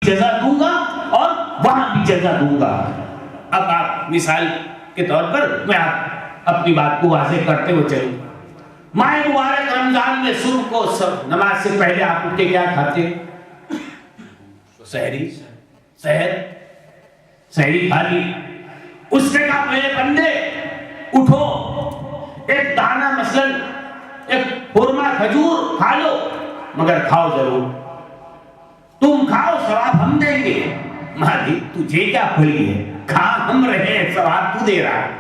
جزا دوں گا اور وہاں بھی جزا دوں گا. اب آپ مثال کے طور پر میں آپ اپنی بات کو واضح کرتے ہوئے چلوں. ماہ مبارک رمضان میں صبح کو نماز سے پہلے آپ اٹھ کے کیا کھاتے؟ سحری. سحری کھا لی. اس نے کہا میرے بندے اٹھو, ایک دانہ مثلاً ایک خرما کھجور کھا لو, مگر کھاؤ ضرور. تم کھاؤ ثواب ہم دیں گے. مہدی تجھے کیا پھلی ہے, کھا ہم رہے ہیں, ثواب تو دے رہا ہے.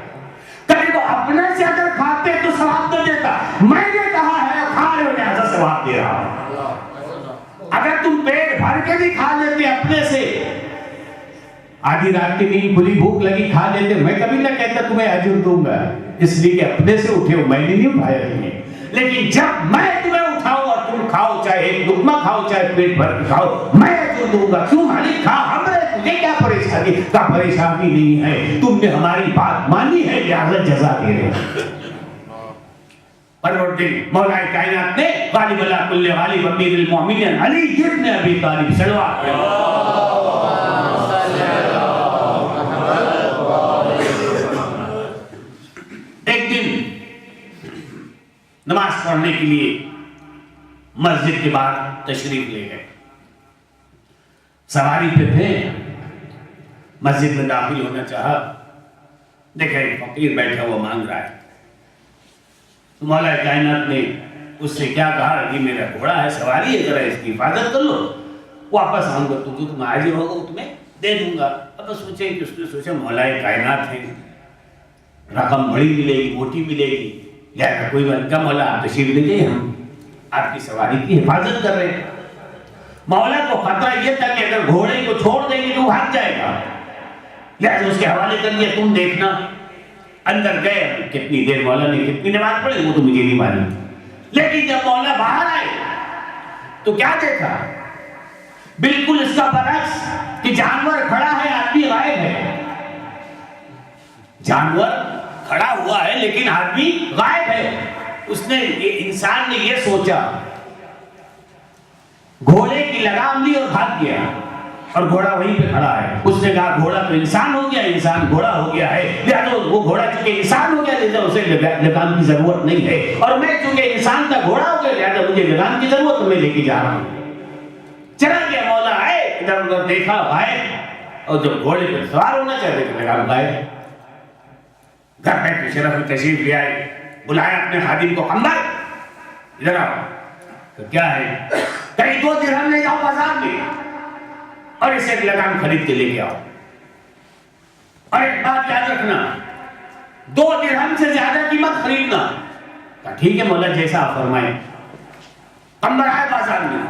کبھی تو اپنے سے اگر کھاتے تو ثواب تو دیتا, میں نے کہا ہے کھا رہے ہو لہذا ثواب دے رہا ہوں. اگر تم پیٹ بھر کے بھی کھا لیتے اپنے سے, آدھی رات کی نیند کھلی بھوک لگی کھا لیتے, میں کبھی نہ کہتا تمہیں اجر دوں گا, اس لیے کہ اپنے سے اٹھے ہو, میں نے نہیں اٹھایا تمہیں. لیکن جب میں تمہیں اٹھاؤں اور تم کھاؤ, چاہے ایک لقمہ کھاؤ چاہے پیٹ بھر کے کھاؤ, میں اجر دوں گا. کیوں مالک کھا ہم رہے, تجھے کیا پریشانی؟ کا پریشانی نہیں ہے, تم نے ہماری بات مانی ہے لہذا جزا دے رہے ہیں. پروردگار مولا کائنات نے غالب علی کل غالب امیر المؤمنین علی ابن ابی طالب صلوات ایک دن نماز پڑھنے کے لیے مسجد کے باہر تشریف لے گئے. سواری پہ تھے, مسجد میں داخل ہونا چاہا, دیکھا ایک فقیر بیٹھا ہوا مانگ رہا ہے. تو مولا کائنات نے اس سے کیا کہا کہ میرا گھوڑا ہے, سواری ہے, ذرا اس کی حفاظت کر لو, واپس آؤں گا تو جو تم حاضر ہوگا وہ تمہیں دے دوں گا. اب سوچیں کہ اس نے سوچا مولا کائنات ہے, رقم بڑی ملے گی, موٹی ملے گی, لہذا کوئی بات کا مولا آپ تشریف لے جائیے, ہم آپ کی سواری کی حفاظت کر رہے ہیں. مولا کو خطرہ یہ تھا کہ اگر گھوڑے کو چھوڑ دیں گے تو وہ بھاگ جائے گا, لہذا اس کے حوالے کر دیا, تم دیکھنا. اندر گئے, کتنی دیر مولا نے کتنی نماز پڑھی وہ تو مجھے نہیں معلوم, لیکن جب مولا باہر آئے تو کیا دیکھا؟ بالکل اس کا برعکس کہ جانور کھڑا ہے, آدمی غائب ہے. جانور کھڑا ہوا ہے لیکن آدمی غائب ہے. اس نے انسان نے یہ سوچا, گھوڑے کی لگام لی اور بھاگ گیا, اور گھوڑا وہیں پہ کھڑا ہے. اس نے کہا گھوڑا تو انسان ہو گیا, انسان گھوڑا ہو گیا ہے, لہذا وہ گھوڑا چونکہ انسان ہو گیا لہذا اسے لگام کی ضرورت نہیں ہے, اور میں چونکہ انسان تھا گھوڑا ہو گیا لہذا مجھے لگام کی ضرورت, میں لے کے جا رہا ہوں. چلا گیا. مولا آئے, ادھر ادھر دیکھا, غائب, اور جب گھوڑے پہ سوار ہونا چاہتے کہ لگام غائب. گھر میں شرف تشریف لے آئے, بلایا اپنے خادم کو, قمر ادھر آؤ. تو کیا ہے؟ کہیں 2 درہم لے جاؤ بازار میں اور اسے ایک لگام خرید کے لے کے آؤ. اور ایک بات یاد رکھنا, 2 درہم سے زیادہ قیمت خریدنا. کہا ٹھیک ہے مولا جیسا آپ فرمائیں. قمر آئے بازار میں,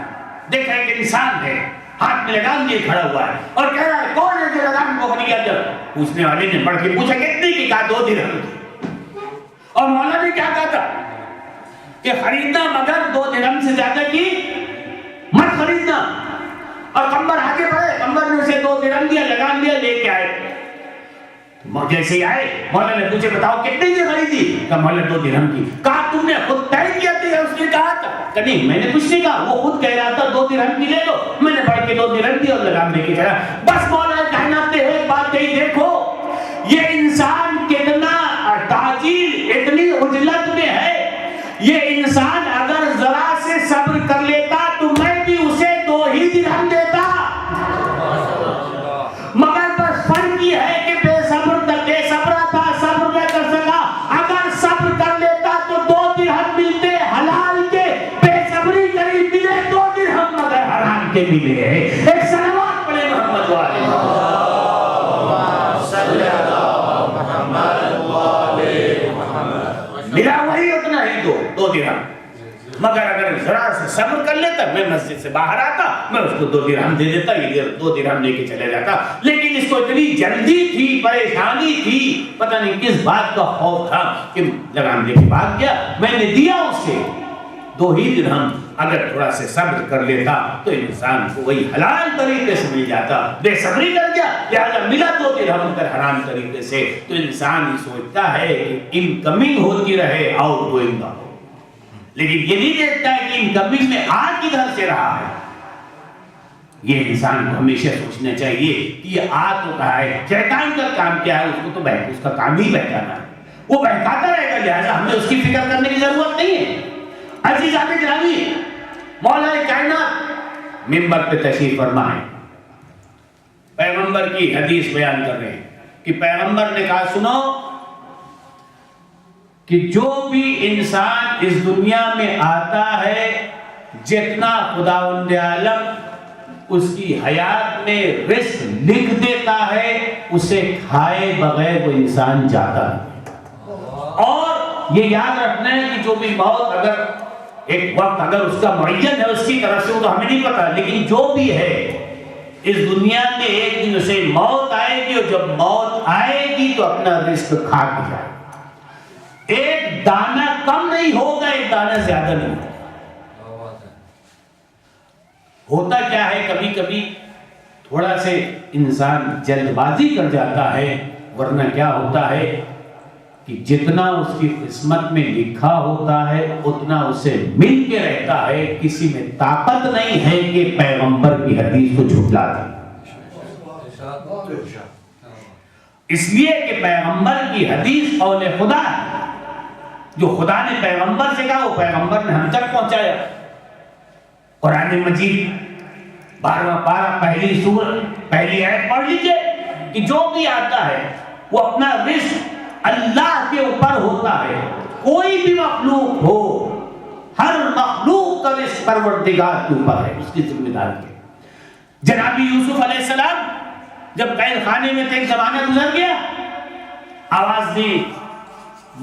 دیکھا ایک انسان ہے, ہاتھ میں لگام لیے کھڑا ہوا ہے, اور کہہ رہا ہے کون ہے جو لگام کو خریدا؟ جب پوچھنے والے نے پڑھ کے پوچھا کتنی کی؟ کہا 2 درہم کی. اور مولا نے کیا کہا تھا کہ خریدنا مگر 2 درہم سے زیادہ کی مت خریدنا. اور قمر آگے بڑھے, قمر نے اسے 2 درہم دیا, لگام دیا, لے کے آئے. جیسے ہی آئے مولا نے پوچھے بتاؤ کتنے کی خریدی؟ کہا مولا 2 درہم کی. کہا تم نے خود طے کیا تھا؟ اس نے کہا تھا. کہ نہیں میں نے کچھ نہیں کہا, وہ خود کہہ رہا تھا 2 درہم کی لے لو, میں نے پڑھ کے 2 درہم دی اور لگام لے کے چلا. بس مولا کائنات نے ایک بات کہی, دیکھو یہ انسان کتنا تاجیل, اتنی عجلت میں ہے. یہ انسان اگر ذرا سے صبر کر لیتا تو میں بھی اسے 2 ہی درہم دیتا, مگر بس فرق یہ ہے کہ بے صبر تھا, صبر نہ کر سکا. اگر صبر کر لیتا تو 2 درہم ملتے حلال کے, بے صبری کری ملے 2 درہم مگر حرام کے ملے. ایک صلوات پڑھے محمد والے ملا وہی اتنا ہی 2 درہم. مگر اگر ذرا سے صبر کر لیتا, میں مسجد سے باہر آتا, میں اس کو 2 درہم دے دیتا, یہ 2 درہم لے کے چلے جاتا. لیکن اس کو اتنی جلدی تھی, پریشانی تھی, پتہ نہیں کس بات کا خوف تھا کہ لگام لے کے بھاگ گیا. میں نے دیا اسے 2 ہی درہم. اگر تھوڑا سے صبر کر لیتا تو انسان کو وہی حلال طریقے سے مل جاتا. بے صبری کر گیا لہذا ملا 2 درہم کر حرام طریقے سے. تو انسان یہ سوچتا ہے کہ انکمنگ ہوتی رہے, آؤٹ گوئنگ نہ ہو, لیکن یہ نہیں دیکھتا ہے کہ انکمنگ میں آ کدھر سے رہا ہے. یہ انسان کو ہمیشہ سوچنا چاہیے کہ یہ آ تو کہا ہے، شیطان کا کام کیا ہے؟ اس کو تو اس کا کام ہی بہکانا ہے، وہ بہکاتا رہے گا، لہٰذا ہمیں اس کی فکر کرنے کی ضرورت نہیں ہے۔ عزیزان گرامی، مولا کائنات منبر پہ تشریف فرما ہے، پیغمبر کی حدیث بیان کر رہے ہیں کہ پیغمبر نے کہا سنو کہ جو بھی انسان اس دنیا میں آتا ہے، جتنا خداوند عالم اس کی حیات میں رزق لکھ دیتا ہے، اسے کھائے بغیر وہ انسان جاتا ہے۔ اور یہ یاد رکھنا ہے کہ جو بھی موت اگر ایک وقت اگر اس کا معین ہے اس کی طرف سے، وہ تو ہمیں نہیں پتا، لیکن جو بھی ہے اس دنیا میں ایک دن اسے موت آئے گی، اور جب موت آئے گی تو اپنا رزق کھا کے جائے گا۔ ایک دانہ کم نہیں ہوگا، ایک دانہ زیادہ نہیں ہوگا۔ ہوتا کیا ہے، کبھی کبھی تھوڑا سے انسان جلد بازی کر جاتا ہے، ورنہ کیا ہوتا ہے کہ جتنا اس کی قسمت میں لکھا ہوتا ہے اتنا اسے مل کے رہتا ہے۔ کسی میں طاقت نہیں ہے کہ پیغمبر کی حدیث کو جھٹلا دے، اس لیے کہ پیغمبر کی حدیث قول خدا ہے۔ جو خدا نے پیغمبر سے کہا وہ پیغمبر نے ہم تک پہنچایا۔ قرآن مجید 12واں پارہ پہلی سورت پہلی آیت پڑھ لیجئے کہ جو بھی آتا ہے وہ اپنا رزق اللہ کے اوپر ہوتا ہے۔ کوئی بھی مخلوق ہو، ہر مخلوق کا رزق پروردگار کے اوپر ہے، اس کی ذمہ داری ہے۔ جناب یوسف علیہ السلام جب قید خانے میں تھے، ایک زمانہ گزر گیا، آواز دی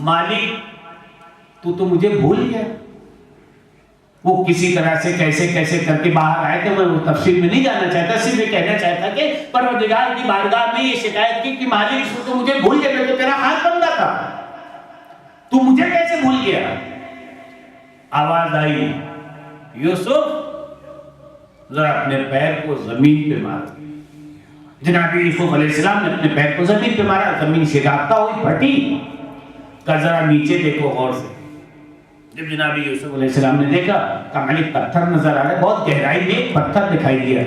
مالک تو مجھے بھول گیا۔ وہ کسی طرح سے کیسے کر کے باہر آئے تھے، میں وہ تفصیل میں نہیں جانا چاہتا، صرف یہ کہنا چاہتا کہ پروردگار کی بارگاہ میں یہ شکایت کی کہ مالک تو مجھے بھول گیا، میں تو تیرا خاص بندہ تھا، تو مجھے کیسے بھول گیا؟ آواز آئی یوسف ذرا اپنے پیر کو زمین پہ مارا۔ جناب یوسف علیہ السلام نے اپنے پیر کو زمین پہ مارا، زمین شکافتہ ہوئی، پھٹی۔ کہ ذرا نیچے دیکھو غور سے۔ جب جناب یوسف علیہ السلام نے دیکھا کہ مالک پتھر نظر آ رہا ہے، بہت گہرائی میں ایک پتھر دکھائی دیا۔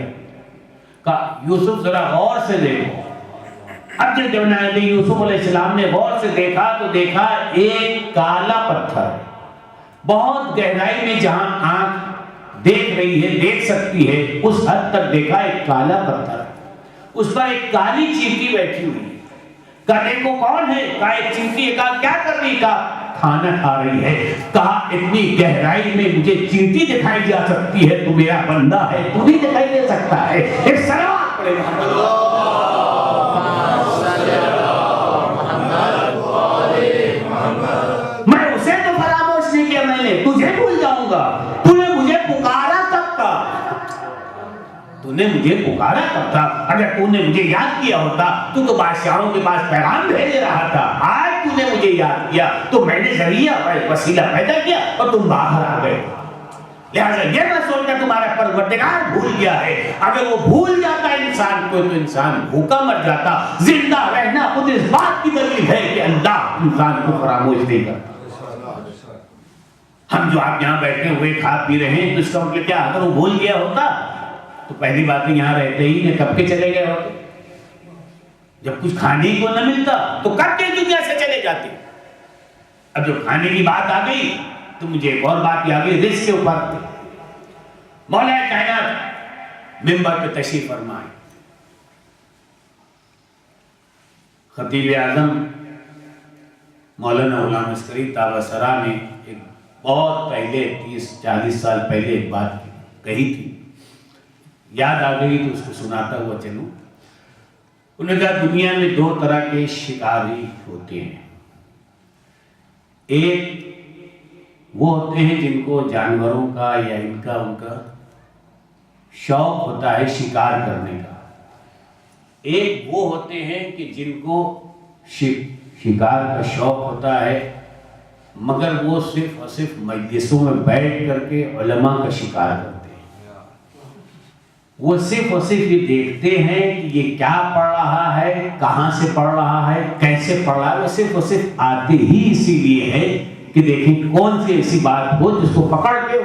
کہا یوسف ذرا غور سے دیکھو۔ اب جب جناب یوسف علیہ السلام نے غور سے دیکھا تو دیکھا ایک کالا پتھر، بہت گہرائی میں جہاں آنکھ دیکھ رہی ہے، دیکھ سکتی ہے، اس حد تک دیکھا ایک کالا پتھر، اس پر ایک کالی چیونٹی بیٹھی ہوئی ہے۔ کہا دیکھو کون ہے؟ کہا ایک چیونٹی ہے۔ کہا کیا کر رہی؟ کہا کھانا کھا رہی ہے۔ کہا اتنی گہرائی میں مجھے چیونٹی دکھائی جا سکتی ہے، تو میرا بندہ ہے، تو بھی دکھائی دے سکتا ہے۔ ایک صلوات پڑھے میں اسے تو فراموش نہیں کیا، میں نے تجھے بھول جاؤں گا؟ تو نے مجھے پکارا کب تھا؟ تو نے مجھے پکارا کب تھا؟ اگر تو نے مجھے یاد کیا ہوتا تو بادشاہوں کے پاس پیغام بھیج رہا تھا۔ آج تو نے مجھے یاد کیا تو میں نے ذریعہ وسیلہ پیدا کیا اور تم باہر آ گئے۔ لہٰذا یہ نہ سوچنا تمہارا پروردگار بھول گیا ہے۔ اگر وہ بھول جاتا انسان کو تو انسان بھوکا مر جاتا۔ زندہ رہنا خود اس بات کی دلیل ہے کہ اللہ انسان کو فراموش نہیں کرتا۔ ہم جو آپ یہاں بیٹھے ہوئے کھا پی رہے ہیں تو اس کا مطلب کیا؟ اگر وہ بھول گیا ہوتا تو پہلی بات یہاں رہتے ہی نہ کب کے چلے گئے ہوتے۔ جب کچھ کھانے کو نہ ملتا تو کب کے دنیا سے چلے جاتے۔ اب جب کھانے کی بات آ گئی تو مجھے ایک اور بات آ گئی رزق کے اوپر۔ مولا کائنات منبر پہ تشریف فرمائے۔ خطیب اعظم مولانا غلام عسکری طابہ سرا نے ایک بہت پہلے 30-40 سال پہلے ایک بات کہی تھی، یاد آ گئی تو اس کو سناتا ہوا چلوں۔ انہوں نے کہا دنیا میں دو طرح کے شکاری ہوتے ہیں، ایک وہ ہوتے ہیں جن کو جانوروں کا یا ان کا شوق ہوتا ہے شکار کرنے کا، ایک وہ ہوتے ہیں کہ جن کو شکار کا شوق ہوتا ہے مگر وہ صرف اور صرف مجلسوں میں بیٹھ کر کے علماء کا شکار کرتے ہیں۔ وہ صرف اور صرف یہ دیکھتے ہیں کہ یہ کیا پڑھ رہا ہے، کہاں سے پڑھ رہا ہے، کیسے پڑھ رہا ہے۔ وہ صرف اور صرف آتے ہی اسی لیے ہے کہ دیکھیں کون سی ایسی بات ہو جس کو پکڑ کے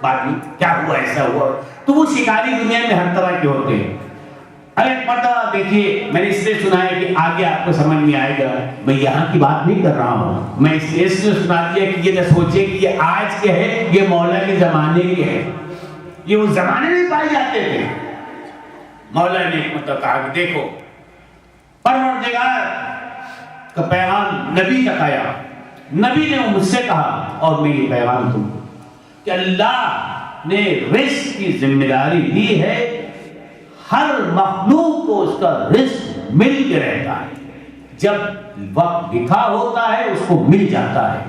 بعد میں کیا ہوا، ایسا ہوا، تو وہ شکاری دنیا میں ہر طرح کے ہوتے ہیں. اب ایک مرتبہ دیکھیے، میں نے اس لیے سنا ہے کہ آگے آپ کو سمجھ میں آئے گا، میں یہاں کی بات نہیں کر رہا ہوں، میں اس لیے سنا دیا کہ یہ نہ سوچے کہ یہ آج کے ہے، یہ مولا کے زمانے کے ہے. یہ اس زمانے میں پائے جاتے تھے. مولا نے مطلب کہا کہ دیکھو پروردگار کا پیغام نبی تک آیا، نبی نے مجھ سے کہا اور میں یہ پیغام دوں کہ اللہ نے رزق کی ذمہ داری دی ہے، ہر مخلوق کو اس کا رزق مل کے رہتا ہے، جب وقت لکھا ہوتا ہے اس کو مل جاتا ہے،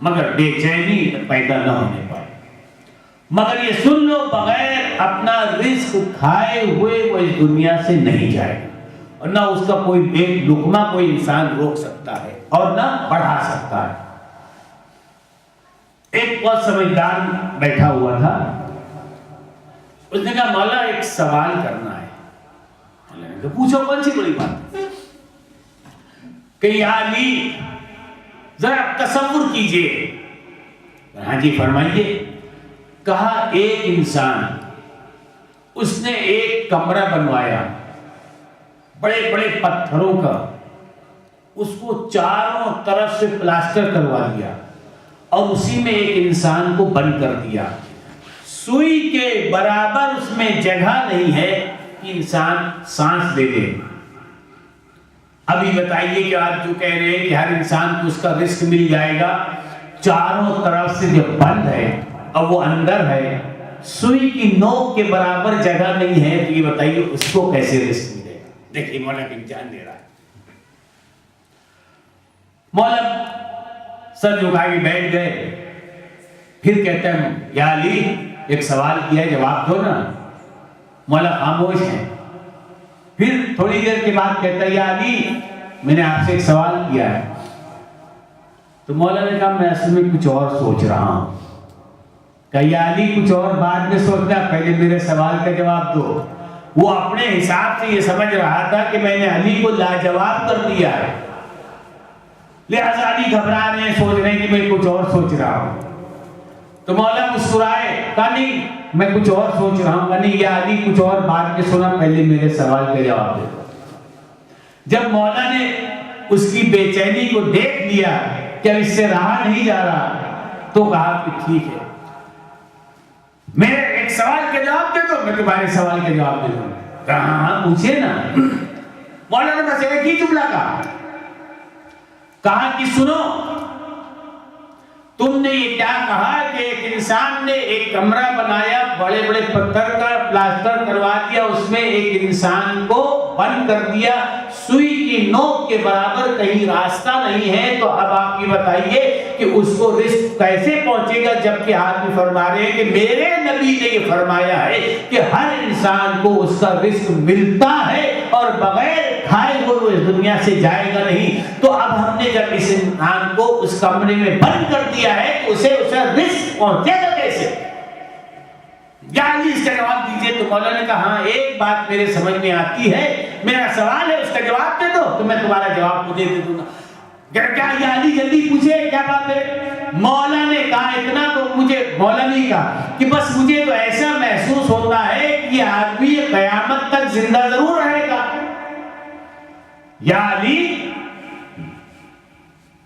مگر بے چینی پیدا نہ ہونے پائے. مگر یہ سن لو، بغیر اپنا رزق کھائے ہوئے وہ اس دنیا سے نہیں جائے گا، اور نہ اس کا کوئی ایک لقمہ کوئی انسان روک سکتا ہے اور نہ بڑھا سکتا ہے. ایک بہت سمجھدار بیٹھا ہوا تھا، اس نے کہا مولا ایک سوال کرنا ہے. مولا نے کہا پوچھو، کون سی بڑی بات ہے؟ کہ یا علی ذرا تصور کیجئے. ہاں جی فرمائیے. کہا ایک انسان، اس نے ایک کمرہ بنوایا بڑے بڑے پتھروں کا، اس کو چاروں طرف سے پلاسٹر کروا دیا اور اسی میں ایک انسان کو بند کر دیا. سوئی کے برابر اس میں جگہ نہیں ہے کہ انسان سانس دے دے. ابھی بتائیے کہ آپ جو کہہ رہے ہیں کہ ہر انسان کو اس کا رزق مل جائے گا، چاروں طرف سے جب بند ہے اور وہ اندر ہے، سوئی کی نوک کے برابر جگہ نہیں ہے، تو یہ بتائیے اس کو کیسے رزق ملے گا؟ دیکھیے مولا کی امتحان دے رہا ہے. مولا سر جھکا کے بیٹھ گئے. پھر کہتے ہیں یا علی ایک سوال کیا ہے، جواب دو نا. مولا خاموش ہے. پھر تھوڑی دیر کے بعد کہتا ہے یا علی میں نے آپ سے ایک سوال کیا ہے. تو مولا نے کہا میں اصل میں کچھ اور سوچ رہا ہوں. کہ یا علی کچھ اور بعد میں سوچنا، پہلے میرے سوال کا جواب دو. وہ اپنے حساب سے یہ سمجھ رہا تھا کہ میں نے علی کو لاجواب کر دیا ہے، لہذا علی گھبرا رہے ہیں، سوچ رہے ہیں کہ میں کچھ اور سوچ رہا ہوں. تو مولا مسکرائے، کہا نہیں میں کچھ اور سوچ رہا ہوں. کہا نہیں یا علی کچھ اور بعد میں سنا، پہلے میرے سوال کا جواب دے. جب مولا نے اس کی بے چینی کو دیکھ لیا کہ اب اس سے رہا نہیں جا رہا، تو کہا کہ ٹھیک ہے میرے ایک سوال کا جواب دے دو، میں تمہارے سوال کا جواب دے دوں. کہا ہاں پوچھے نا. مولا نے بس ایک ہی جملہ کہا کہ سنو، تم نے یہ کیا کہا کہ ایک انسان نے ایک کمرہ بنایا، بڑے بڑے پتھر کا پلاسٹر کروا دیا، اس میں ایک انسان کو بند کر دیا، سوئی کی نوک کے برابر کہیں راستہ نہیں ہے. تو اب آپ یہ بتائیے کہ اس کو رزق کیسے پہنچے گا، جبکہ آپ یہ فرما رہے ہیں کہ میرے نبی نے یہ فرمایا ہے کہ ہر انسان کو اس کا رزق ملتا ہے اور بغیر کھائے ہوئے وہ اس دنیا سے جائے گا نہیں. تو اب ہم نے جب اس انسان کو اس کمرے میں بند کر دیا ہے تو اسے رزق پہنچے گا کیسے؟ یا علی اس کا جواب دیجئے. تو مولا نے کہا ہاں ایک بات میرے سمجھ میں آتی ہے، میرا سوال ہے اس کا جواب دے دو تو میں تمہارا جواب مجھے دے دوں گا. کیا یا علی جلدی پوچھے کیا بات ہے؟ مولا نے کہا اتنا تو مجھے، مولا نے کہا کہ بس مجھے تو ایسا محسوس ہوتا ہے کہ یہ آدمی قیامت تک زندہ ضرور رہے گا. یا علی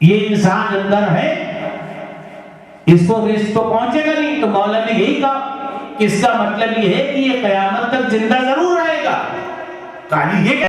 یہ انسان اندر ہے، اس کو رزق تو پہنچے گا نہیں. تو مولا نے یہی کہا کہ اس کا مطلب یہ ہے کہ یہ قیامت تک زندہ ضرور رہے گا. کہا یہ